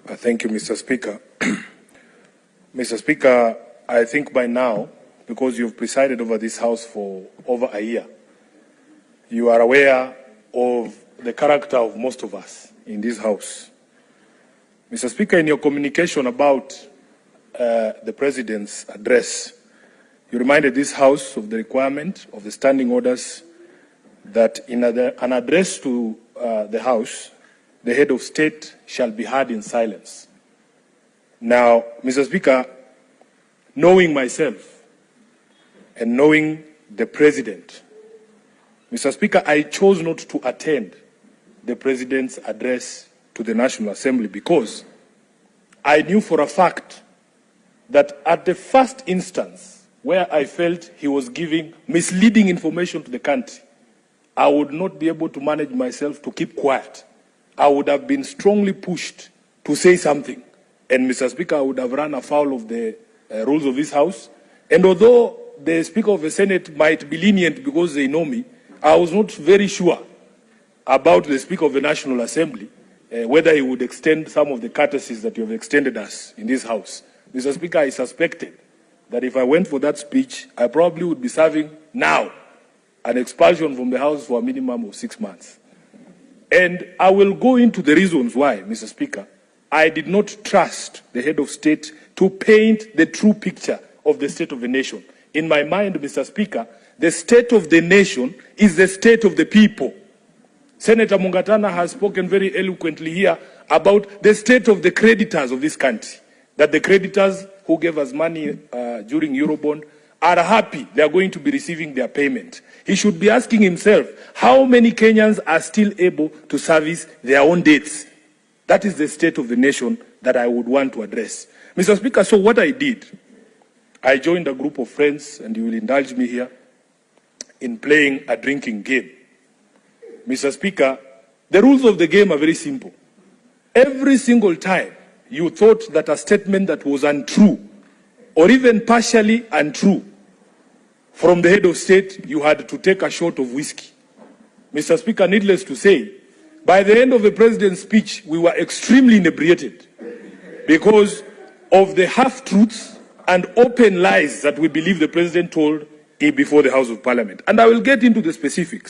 Thank you, Mr. Speaker. Mr. Speaker, I think by now, because you've presided over this House for over a year, you are aware of the character of most of us in this House. Mr. Speaker, in your communication about the President's address, you reminded this House of the requirement of the standing orders that in an address to the House, the head of state shall be heard in silence. Now, Mr. Speaker, knowing myself and knowing the President, Mr. Speaker, I chose not to attend the President's address to the National Assembly because I knew for a fact that at the first instance where I felt he was giving misleading information to the country, I would not be able to manage myself to keep quiet. I would have been strongly pushed to say something. And Mr. Speaker, I would have run afoul of the rules of this House. And although the Speaker of the Senate might be lenient because they know me, I was not very sure about the Speaker of the National Assembly, whether he would extend some of the courtesies that you have extended us in this House. Mr. Speaker, I suspected that if I went for that speech, I probably would be serving now an expulsion from the House for a minimum of 6 months. And I will go into the reasons why, Mr. Speaker, I did not trust the head of state to paint the true picture of the state of the nation. In my mind, Mr. Speaker, the state of the nation is the state of the people. Senator Mungatana has spoken very eloquently here about the state of the creditors of this country, that the creditors who gave us money during Eurobond are happy they are going to be receiving their payment. He should be asking himself, how many Kenyans are still able to service their own debts? That is the state of the nation that I would want to address. Mr. Speaker, so what I did, I joined a group of friends, and you will indulge me here, in playing a drinking game. Mr. Speaker, the rules of the game are very simple. Every single time you thought that a statement that was untrue, or even partially untrue, from the head of state, you had to take a shot of whiskey. Mr. Speaker, needless to say, by the end of the President's speech, we were extremely inebriated because of the half-truths and open lies that we believe the President told before the House of Parliament. And I will get into the specifics.